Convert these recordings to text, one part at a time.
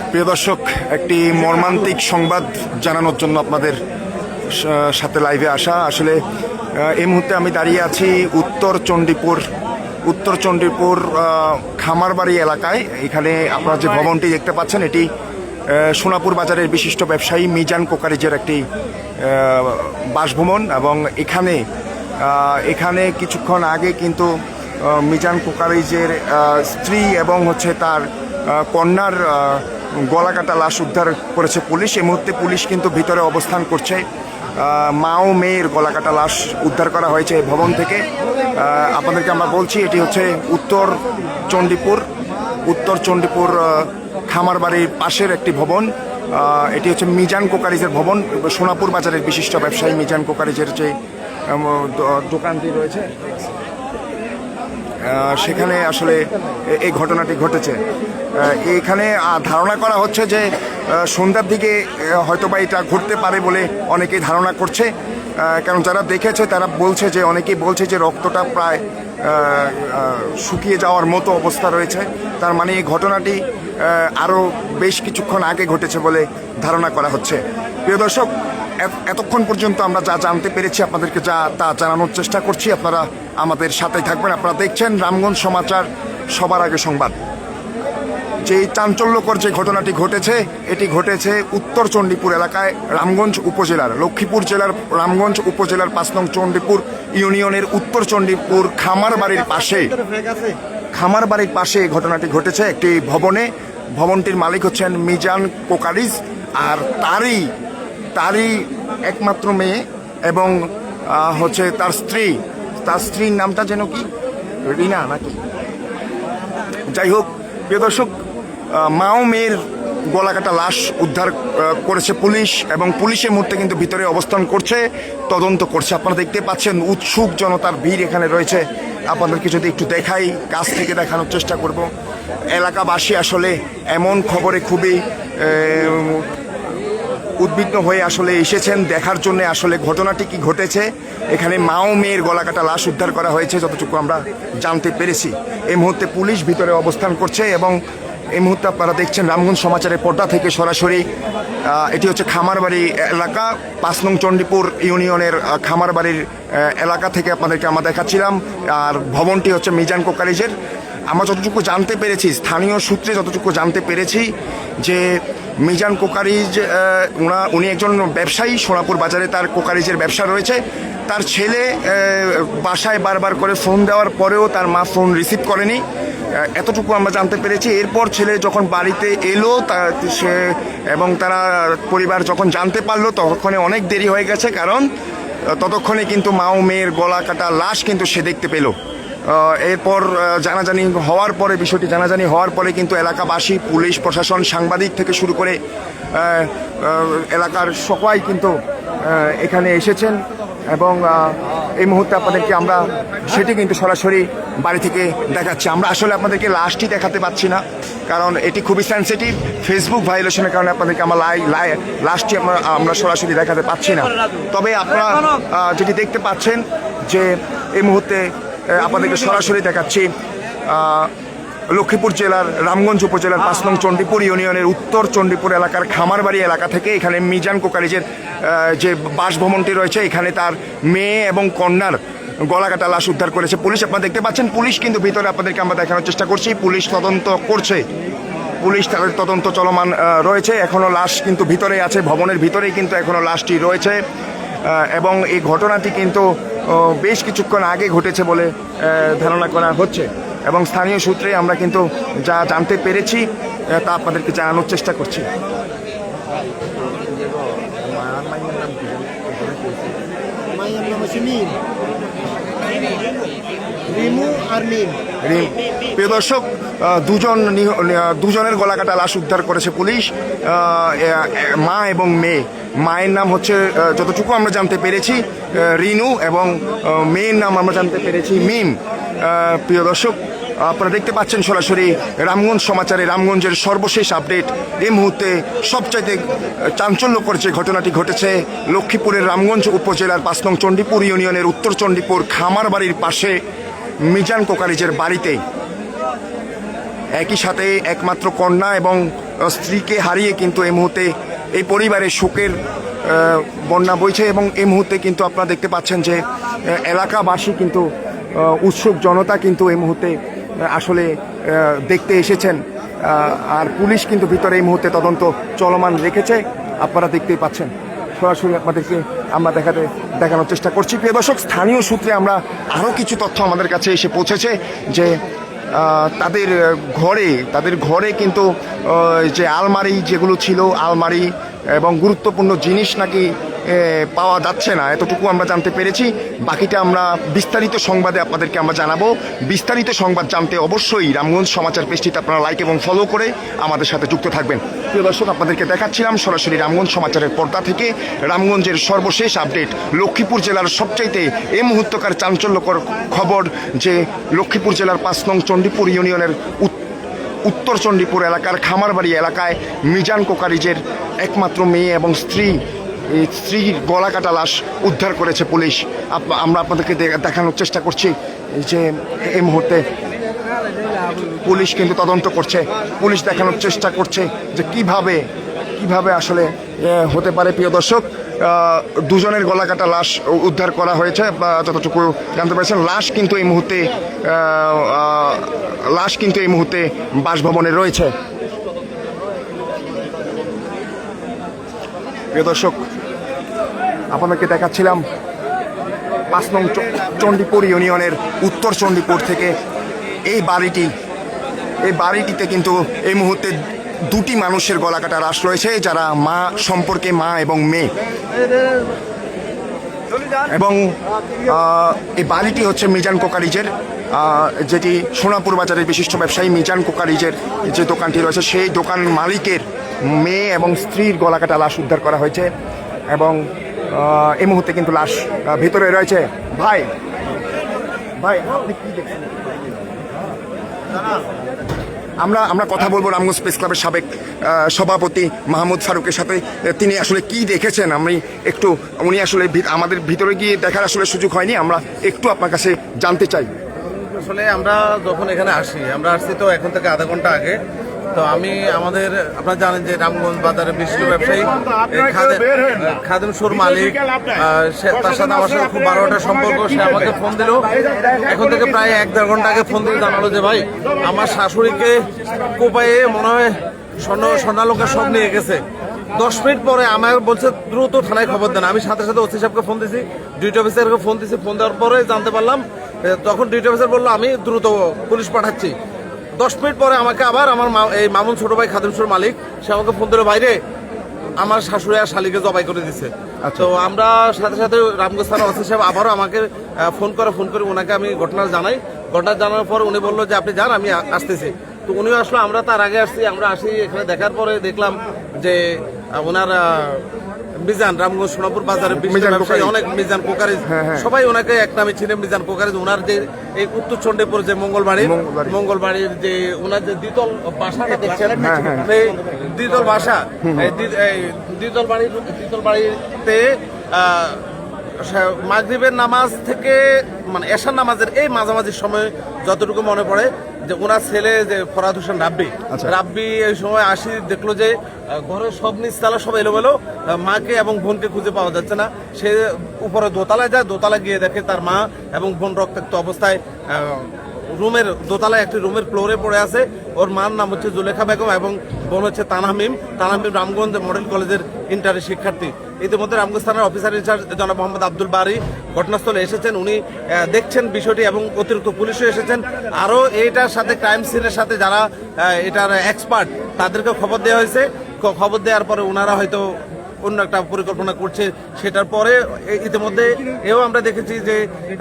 প্রিয় দর্শক, একটি মর্মান্তিক সংবাদ জানানোর জন্য আপনাদের সাথে লাইভে আসা। আসলে এই মুহূর্তে আমি দাঁড়িয়ে আছি উত্তর চণ্ডীপুর খামারবাড়ি এলাকায়। এখানে আপনারা যে ভবনটি দেখতে পাচ্ছেন, এটি সোনাপুর বাজারের বিশিষ্ট ব্যবসায়ী মিজান কোকারিজের একটি বাসভবন। এবং এখানে কিছুক্ষণ আগে কিন্তু মিজান কোকারিজের স্ত্রী এবং তার কন্যার গলাকাটা লাশ উদ্ধার করেছে পুলিশ। এই মুহূর্তে পুলিশ কিন্তু ভিতরে অবস্থান করছে। মা ও মেয়ের গলাকাটা লাশ উদ্ধার করা হয়েছে এই ভবন থেকে। আপনাদেরকে আমরা বলছি, এটি হচ্ছে উত্তর চণ্ডীপুর খামারবাড়ির পাশের একটি ভবন। এটি হচ্ছে মিজান কোকারিজের ভবন। সোনাপুর বাজারের বিশিষ্ট ব্যবসায়ী মিজান কোকারিজের যে দোকানটি রয়েছে, সেখানে আসলে এই ঘটনাটি ঘটেছে। এখানে ধারণা করা হচ্ছে যে সন্ধ্যার দিকে হয়তোবা এটা ঘটতে পারে বলে অনেকেই ধারণা করছে। কারণ যারা দেখেছে তারা বলছে যে, অনেকেই বলছে যে রক্তটা প্রায় শুকিয়ে যাওয়ার মতো অবস্থা রয়েছে। তার মানে এই ঘটনাটি আরও বেশ কিছুক্ষণ আগে ঘটেছে বলে ধারণা করা হচ্ছে। প্রিয় দর্শক, এতক্ষণ পর্যন্ত আমরা যা জানতে পেরেছি আপনাদেরকে তা জানানোর চেষ্টা করছি। আপনারা আমাদের সাথেই থাকবেন। আপনারা দেখছেন রামগঞ্জ সমাচার, সবার আগে সংবাদ। যে চাঞ্চল্যকর যে ঘটনাটি ঘটেছে, এটি ঘটেছে উত্তর চণ্ডীপুর এলাকায়, রামগঞ্জ উপজেলার, লক্ষ্মীপুর জেলার রামগঞ্জ উপজেলার 5 নং চণ্ডীপুর ইউনিয়নের উত্তর চণ্ডীপুর খামারবাড়ির পাশে এই ঘটনাটি ঘটেছে। একটি ভবনটির মালিক হচ্ছেন মিজান কোকারিজ, আর তারই একমাত্র মেয়ে এবং তার স্ত্রীর নামটা যেন কি, রিনা নাকি, যাই হোক। প্রিয় দর্শক, মা ও মেয়ের গলাকাটা লাশ উদ্ধার করেছে পুলিশ, এবং পুলিশের মুহূর্তে কিন্তু ভিতরে অবস্থান করছে, তদন্ত করছে। আপনারা দেখতে পাচ্ছেন উৎসুক জনতার ভিড় এখানে রয়েছে। আপনাদেরকে যদি একটু দেখাই, কাছ থেকে দেখানোর চেষ্টা করব। এলাকাবাসী আসলে এমন খবরে খুবই উদ্বিগ্ন হয়ে আসলে এসেছেন দেখার জন্য আসলে ঘটনাটি কি ঘটেছে। এখানে মা ও মেয়ের গলাকাটা লাশ উদ্ধার করা হয়েছে যতটুকু আমরা জানতে পেরেছি। এই মুহূর্তে পুলিশ ভিতরে অবস্থান করছে, এবং এই মুহূর্তে আপনারা দেখছেন রামগঞ্জ সমাচারের পর্দা থেকে সরাসরি। এটি হচ্ছে খামারবাড়ি এলাকা, 5 নং চণ্ডীপুর ইউনিয়নের খামারবাড়ির এলাকা থেকে আপনাদেরকে আমরা দেখাচ্ছিলাম। আর ভবনটি হচ্ছে মিজান কোকারিজের। আমরা যতটুকু জানতে পেরেছি, স্থানীয় সূত্রে যতটুকু জানতে পেরেছি, যে মিজান কোকারিজ উনি একজন ব্যবসায়ী। সোনাপুর বাজারে তার কোকারিজের ব্যবসা রয়েছে। তার ছেলে বাসায় বারবার করে ফোন দেওয়ার পরেও তার মা ফোন রিসিভ করেনি, এতটুকু আমরা জানতে পেরেছি। এরপর ছেলে যখন বাড়িতে এলো, এবং তারা পরিবার যখন জানতে পারলো, ততক্ষণে অনেক দেরি হয়ে গেছে। কারণ ততক্ষণে কিন্তু মা ও মেয়ের গলা কাটা লাশ কিন্তু সে দেখতে পেল। এরপর বিষয়টি জানাজানি হওয়ার পরে কিন্তু এলাকাবাসী, পুলিশ প্রশাসন, সাংবাদিক থেকে শুরু করে এলাকার সবাই কিন্তু এখানে এসেছেন। এবং এই মুহূর্তে আপনাদেরকে আমরা সেটি কিন্তু সরাসরি বাড়ি থেকে দেখাচ্ছি। আমরা আসলে আপনাদেরকে লাশটি দেখাতে পাচ্ছি না, কারণ এটি খুবই সেন্সিটিভ। ফেসবুক ভায়োলেশনের কারণে আপনাদেরকে আমরা লাশটি আমরা সরাসরি দেখাতে পাচ্ছি না। তবে আপনারা যেটি দেখতে পাচ্ছেন, যে এই মুহূর্তে আপনাদেরকে সরাসরি দেখাচ্ছি লক্ষ্মীপুর জেলার রামগঞ্জ উপজেলার 5 নং চণ্ডীপুর ইউনিয়নের উত্তর চণ্ডীপুর এলাকার খামারবাড়ি এলাকা থেকে। এখানে মিজান কোকারিজের যে বাসভবনটি রয়েছে, এখানে তার মেয়ে এবং কন্যার গলাকাটা লাশ উদ্ধার করেছে পুলিশ। আপনারা দেখতে পাচ্ছেন, পুলিশ কিন্তু ভিতরে, আপনাদেরকে আমরা দেখানোর চেষ্টা করছি, পুলিশ তদন্ত করছে। তাদের তদন্ত চলমান রয়েছে। এখনও লাশ কিন্তু ভিতরে আছে, ভবনের ভিতরেই কিন্তু এখনও লাশটি রয়েছে। এবং এই ঘটনাটি কিন্তু বেশ কিছুক্ষণ আগে ঘটেছে বলে ধারণা করা হচ্ছে, এবং স্থানীয় সূত্রে আমরা কিন্তু যা জানতে পেরেছি তা আপনাদেরকে জানানোর চেষ্টা করছি। প্রিয় দর্শক, দুজনের গলাকাটা লাশ উদ্ধার করেছে পুলিশ, মা এবং মেয়ে। মায়ের নাম হচ্ছে, যতটুকু আমরা জানতে পেরেছি, রিনু, এবং মেয়ের নাম আমরা জানতে পেরেছি মিম। প্রিয় দর্শক, আপনারা দেখতে পাচ্ছেন সরাসরি রামগঞ্জ সমাচারে রামগঞ্জের সর্বশেষ আপডেট। এই মুহূর্তে সবচাইতে চাঞ্চল্যকর যে ঘটনাটি ঘটেছে লক্ষ্মীপুরের রামগঞ্জ উপজেলার 5 নং চণ্ডীপুর ইউনিয়নের উত্তর চণ্ডীপুর খামারবাড়ির পাশে মিজান কোকারিজের বাড়িতে। একই সাথে একমাত্র কন্যা এবং স্ত্রীকে হারিয়ে কিন্তু এই মুহূর্তে এই পরিবারের শোকের বন্যা বইছে এবং এই মুহূর্তে কিন্তু আপনারা দেখতে পাচ্ছেন যে এলাকাবাসী কিন্তু উৎসুক জনতা কিন্তু এই মুহূর্তে আসলে দেখতে এসেছেন আর পুলিশ কিন্তু ভিতরে এই মুহূর্তে তদন্ত চলমান রেখেছে আপনারা দেখতেই পাচ্ছেন সরাসরি আপনাদেরকে আমরা দেখানোর চেষ্টা করছি প্রিয় দর্শক স্থানীয় সূত্রে আমরা আরও কিছু তথ্য আমাদের কাছে এসে পৌঁছেছে যে তাদের ঘরে কিন্তু যে আলমারি যেগুলো ছিল আলমারি এবং গুরুত্বপূর্ণ জিনিস নাকি পাওয়া যাচ্ছে না এতটুকু আমরা জানতে পেরেছি বাকিটা আমরা বিস্তারিত সংবাদে আপনাদেরকে আমরা জানাবো বিস্তারিত সংবাদ জানতে অবশ্যই রামগঞ্জ সমাচার পেজটিতে আপনারা লাইক এবং ফলো করে আমাদের সাথে যুক্ত থাকবেন প্রিয় দর্শক আপনাদেরকে দেখাচ্ছিলাম সরাসরি রামগঞ্জ সমাচারের পর্দা থেকে রামগঞ্জের সর্বশেষ আপডেট লক্ষ্মীপুর জেলার সবচাইতে এই মুহূর্তকার চাঞ্চল্যকর খবর যে লক্ষ্মীপুর জেলার 5 নং চণ্ডীপুর ইউনিয়নের উত্তর চণ্ডীপুর এলাকার খামারবাড়ি এলাকায় মিজান কোকারিজের একমাত্র মেয়ে এবং স্ত্রীর গলা কাটা লাশ উদ্ধার করেছে পুলিশ আমরা আপনাদেরকে দেখানোর চেষ্টা করছি যে এই মুহূর্তে পুলিশ কিন্তু তদন্ত করছে পুলিশ দেখানোর চেষ্টা করছে যে কিভাবে আসলে হতে পারে প্রিয় দর্শক দুজনের গলা কাটা লাশ উদ্ধার করা হয়েছে যতটুকু জানতে পেরেছেন লাশ কিন্তু এই মুহূর্তে বাসভবনে রয়েছে প্রিয় দর্শক আপনাদেরকে দেখাচ্ছিলাম 5 নং চণ্ডীপুর ইউনিয়নের উত্তর চণ্ডীপুর থেকে এই বাড়িটিতে কিন্তু এই মুহূর্তে দুটি মানুষের গলা কাটা লাশ রয়েছে যারা সম্পর্কে মা এবং মেয়ে এবং এই বাড়িটি হচ্ছে মিজান কোকারিজের যেটি সোনাপুর বাজারের বিশিষ্ট ব্যবসায়ী মিজান কোকারিজের যে দোকানটি রয়েছে সেই দোকান মালিকের মেয়ে এবং স্ত্রীর গলা কাটা লাশ উদ্ধার করা হয়েছে এবং এই মুহূর্তে কিন্তু লাশ ভিতরে রয়েছে ভাই আপনি কি দেখছেন আমরা কথা বলবো রামগঞ্জ প্রেস ক্লাবের সাবেক সভাপতি মাহমুদ ফারুকের সাথে তিনি আসলে কি দেখেছেন উনি আসলে আমাদের ভিতরে গিয়ে দেখার আসলে সুযোগ হয়নি আমরা একটু আপনার কাছে জানতে চাই আসলে আমরা যখন এখানে আসছি তো এখন থেকে আধা ঘন্টা আগে তো আপনারা জানেন যে রামগঞ্জ বাজারের বিশিষ্ট ব্যবসায়ী খাদেম সুর মালিক তার সাথে আমার সাথে খুব ভালো একটা সম্পর্ক সে আমাকে ফোন দিল এখন থেকে প্রায় 1-1.5 ঘন্টা আগে ফোন দিয়ে জানালো যে ভাই আমার শাশুড়িকে কোপায়ে মনে হয় স্বর্ণালঙ্কার সব নিয়ে গেছে 10 মিনিট পরে আমার বলছে দ্রুত থানায় খবর দেন আমি সাথে সাথে ওসি সাহেবকে ফোন দিয়েছি ডিউটি অফিসারকে ফোন দিয়েছি ফোন দেওয়ার পরে জানতে পারলাম তখন ডিউটি অফিসার বললো আমি দ্রুত পুলিশ পাঠাচ্ছি 10 মিনিট পরে আমাকে আবার আমার এই মামুন ছোট ভাই খাদেমশুর মালিক সে আমাকে ফোন দিল বাইরে আমার শাশুড়ি আর শালিকে জবাই করে দিছে তো আমরা সাথে সাথে রামগঞ্জ থানা ওসি সাহেব আবারও আমাকে ফোন করে ওনাকে আমি ঘটনা জানানোর পর উনি বললো যে আপনি যান আমি আসতেছি তো উনিও আসলো আমরা তার আগে আমরা আসি এখানে দেখার পরে দেখলাম যে ওনার মিজান রামগঞ্জ সোনাপুর বাজারে অনেক মিজান কোকারিজ সবাই ওনাকে এক নামে ছিলেন মিজান কোকারিজ ওনার যে এই উত্তর চণ্ডীপুর যে মঙ্গলবাড়ির যে ওনার যে দ্বিতল বাসাটা দেখছেন দ্বিতল বাসা দ্বিতল বাড়িতে মাগরিবের নামাজ থেকে মানে এশার নামাজের এই মাঝামাঝি সময় যতটুকু মনে পড়ে যে ওনার ছেলে যে ফরাদ হোসেন রাব্বি এই সময় দেখলো যে ঘরের সব নিচতলা সব এলোমেলো মাকে এবং বোনকে খুঁজে পাওয়া যাচ্ছে না সে উপরে দোতলায় যায় দোতলায় গিয়ে দেখে তার মা এবং বোন রক্তাক্ত অবস্থায় একটি রুমের ফ্লোরে পড়ে আছে ওর মার নাম হচ্ছে জুলেখা বেগম এবং বোন হচ্ছে তানহামিম রামগঞ্জ মডেল কলেজের ইন্টারের শিক্ষার্থী ইতিমধ্যে রামগঞ্জ থানার অফিসার ইনচার্জ জনাব মোহাম্মদ আব্দুল বারী ঘটনাস্থলে এসেছেন উনি দেখছেন বিষয়টি এবং অতিরিক্ত পুলিশও এসেছেন আরও এইটার সাথে ক্রাইম সিনের সাথে যারা এটার এক্সপার্ট তাদেরকে খবর দেওয়া হয়েছে খবর দেওয়ার পরে ওনারা হয়তো অন্য একটা পরিকল্পনা করছে সেটার পরে ইতিমধ্যে আমরা দেখেছি যে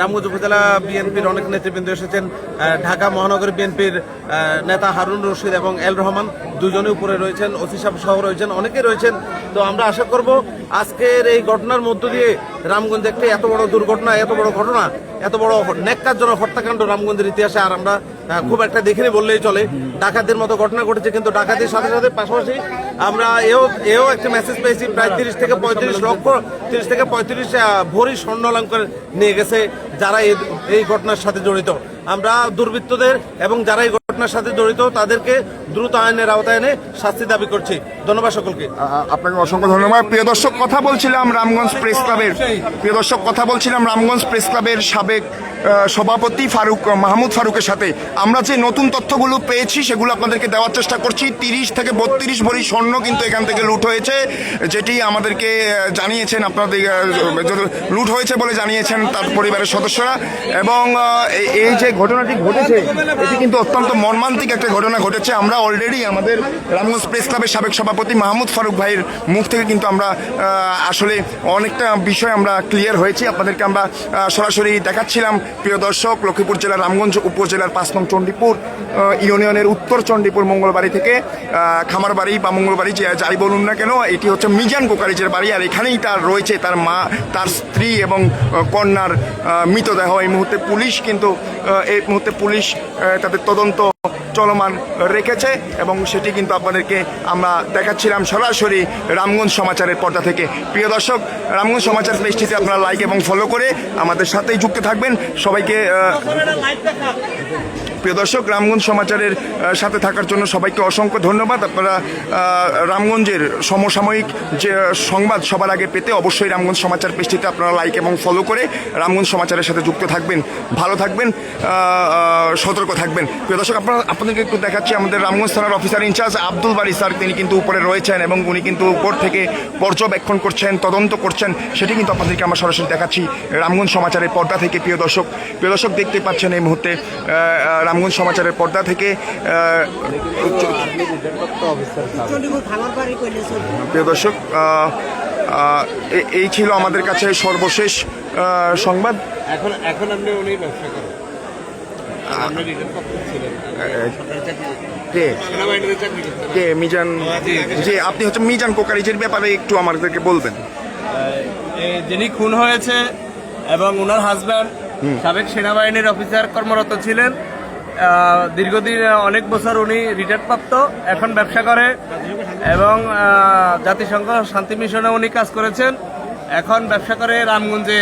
রামগঞ্জ উপজেলা বিএনপির অনেক নেতৃবৃন্দ এসেছেন ঢাকা মহানগর বিএনপির নেতা হারুন রশিদ এবং এল রহমান দুজনে উপরে রয়েছেন ওসি সাহেব সহ রয়েছেন অনেকে রয়েছেন তো আমরা আশা করব আজকের এই ঘটনার মধ্য দিয়ে রামগঞ্জ একটি এত বড় দুর্ঘটনা এত বড় ঘটনা এত বড় ন্যাক্কারজনক হত্যাকাণ্ড রামগঞ্জের ইতিহাসে আর আমরা খুব একটা দেখিনি বললেই চলে ডাকাতের মতো ঘটনা ঘটেছে কিন্তু ডাকাতির সাথে সাথে পাশাপাশি আমরা এও একটা মেসেজ পেয়েছি প্রায় 30 থেকে 35 ভরি স্বর্ণ অলংকার নিয়ে গেছে যারা এই ঘটনার সাথে জড়িত আমরা দুর্বৃত্তদের এবং যারা এই ঘটনার সাথে জড়িত তাদেরকে দ্রুত আইনের আওতায় এনে শাস্তি দাবি করছি। ধন্যবাদ সকলকে। আপনাকে অসংখ্য ধন্যবাদ। প্রিয় দর্শক, কথা বলছিলাম রামগঞ্জ প্রেস ক্লাবের সাবেক সভাপতি মাহমুদ ফারুকের সাথে। আমরা যে নতুন তথ্যগুলো পেয়েছি সেগুলো আপনাদেরকে দেওয়ার চেষ্টা করছি। 30 থেকে 32 ভরি স্বর্ণ কিন্তু এখান থেকে লুট হয়েছে, যেটি আমাদেরকে জানিয়েছেন আপনাদের লুট হয়েছে বলে জানিয়েছেন তার পরিবারের সদস্যরা। এবং এই যে ঘটনাটি ঘটেছে এটি কিন্তু অত্যন্ত মর্মান্তিক একটা ঘটনা ঘটেছে। আমরা অলরেডি আমাদের রামগঞ্জ প্রেস ক্লাবের সাবেক সভাপতি মাহমুদ ফারুক ভাইয়ের মুখ থেকে কিন্তু আমরা আসলে অনেকটা বিষয় আমরা ক্লিয়ার হয়েছি। আপনাদেরকে আমরা সরাসরি দেখাচ্ছিলাম। প্রিয় দর্শক, লক্ষ্মীপুর জেলার রামগঞ্জ উপজেলার 5 নং চণ্ডীপুর ইউনিয়নের উত্তর চণ্ডীপুর মঙ্গলবাড়ি থেকে খামারবাড়ি বা মঙ্গলবাড়ি যাই বলুন না কেন, এটি হচ্ছে মিজান কোকারিজের বাড়ি। আর এখানেই তার রয়েছে তার মা, তার স্ত্রী এবং কন্যার মৃতদেহ। এই মুহূর্তে পুলিশ তাদের তদন্ত চলমান রেখেছে এবং সেটি কিন্তু আপনাদেরকে আমরা দেখাচ্ছিলাম সরাসরি রামগঞ্জ সমাচারের পর্দা থেকে। প্রিয় দর্শক, রামগঞ্জ সমাচার পেজটিতে আপনারা লাইক এবং ফলো করে আমাদের সাথেই যুক্ত থাকবেন। সবাইকে প্রিয় দর্শক, রামগঞ্জ সমাচারের সাথে থাকার জন্য সবাইকে অসংখ্য ধন্যবাদ। আপনারা রামগঞ্জের সমসাময়িক যে সংবাদ সবার আগে পেতে অবশ্যই রামগঞ্জ সমাচার পেজটিতে আপনারা লাইক এবং ফলো করে রামগঞ্জ সমাচারের সাথে যুক্ত থাকবেন। ভালো থাকবেন, সতর্ক থাকবেন। প্রিয় দর্শক, আপনাদেরকে একটু দেখাচ্ছি আমাদের রামগঞ্জ থানার অফিসার ইনচার্জ আব্দুল বারী স্যার। তিনি কিন্তু উপরে রয়েছেন এবং উনি কিন্তু উপর থেকে পর্যবেক্ষণ করছেন, তদন্ত করছেন। সেটি কিন্তু আপনাদেরকে আমরা সরাসরি দেখাচ্ছি রামগঞ্জ সমাচারের পর্দা থেকে। প্রিয় দর্শক দেখতে পাচ্ছেন এই মুহূর্তে রামগঞ্জ সমাচারের পর্দা থেকে। প্রিয় দর্শক, এই ছিল আমাদের কাছে সর্বশেষ সংবাদ। এখন আপনি উনি ব্যবসা করেন, কে মিজান? জি, আপনি হচ্ছে মিজান কোকারিজের ব্যাপারে একটু আমাদেরকে বলবেন। যিনি খুন হয়েছে এবং ওনার হাজব্যান্ড সাবেক সেনাবাহিনীর অফিসার কর্মরত ছিলেন। দীর্ঘদিন অনেক বছর উনি রিটায়ার্ড প্রাপ্ত, এখন ব্যবসা করে এবং জাতিসংঘ শান্তি মিশনে উনি কাজ করেছেন। এখন ব্যবসা করে রামগঞ্জে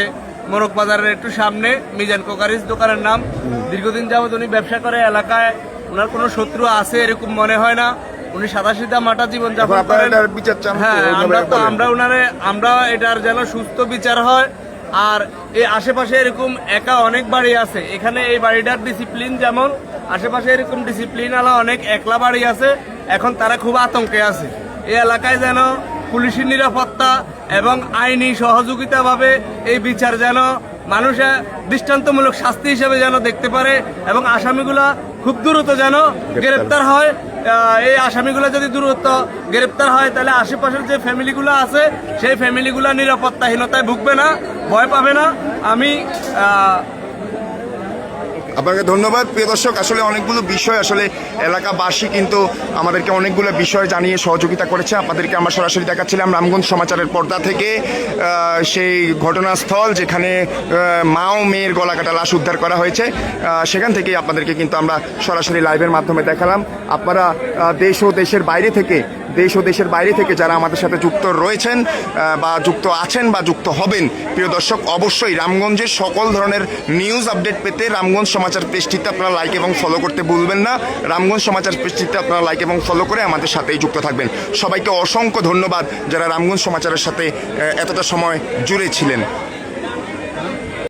মোরগ বাজারের একটু সামনে মিজান কোকারিজ দোকানের নাম। দীর্ঘদিন যাবৎ উনি ব্যবসা করে, এলাকায় ওনার কোনো শত্রু আছে এরকম মনে হয় না। উনি সাদাসিধা মাটা জীবনযাপন করেন। হ্যাঁ, আমরা এটার যেন সুস্থ বিচার হয়। আর এই আশেপাশে এরকম একা অনেক বাড়ি আছে, এখানে এই বাড়িটার ডিসিপ্লিন যেমন, আশেপাশে এরকম ডিসিপ্লিন আলা অনেক একলা বাড়ি আছে। এখন তারা খুব আতঙ্কে আছে। এই এলাকায় যেন পুলিশের নিরাপত্তা এবং আইনি সহযোগিতাভাবে এই বিচার যেন মানুষের দৃষ্টান্তমূলক শাস্তি হিসেবে যেন দেখতে পারে এবং আসামিগুলা খুব দ্রুত যেন গ্রেপ্তার হয়। এই আসামিগুলো যদি দ্রুত গ্রেপ্তার হয় তাহলে আশেপাশের যে ফ্যামিলিগুলো আছে সেই ফ্যামিলিগুলো নিরাপত্তাহীনতায় ভুগবে না, ভয় পাবে না। আমি আপনাকে ধন্যবাদ। প্রিয় দর্শক, আসলে অনেকগুলো বিষয় আসলে এলাকাবাসী কিন্তু আমাদেরকে অনেকগুলো বিষয় জানিয়ে সহযোগিতা করেছে। আপনাদেরকে আমরা সরাসরি দেখাচ্ছিলাম রামগঞ্জ সমাচারের পর্দা থেকে সেই ঘটনাস্থল যেখানে মা ও মেয়ের গলাকাটা লাশ উদ্ধার করা হয়েছে। সেখান থেকেই আপনাদেরকে কিন্তু আমরা সরাসরি লাইভের মাধ্যমে দেখালাম। আপনারা দেশ ও দেশের বাইরে থেকে যারা আমাদের সাথে যুক্ত রয়েছেন বা যুক্ত আছেন বা যুক্ত হবেন, প্রিয় দর্শক, অবশ্যই রামগঞ্জের সকল ধরনের নিউজ আপডেট পেতে রামগঞ্জ সমাচার পেজটিতে আপনারা লাইক এবং ফলো করতে ভুলবেন না। রামগঞ্জ সমাচার পেজটিতে আপনারা লাইক এবং ফলো করে আমাদের সাথেই যুক্ত থাকবেন। সবাইকে অসংখ্য ধন্যবাদ যারা রামগঞ্জ সমাচারের সাথে এতটা সময় জুড়ে ছিলেন।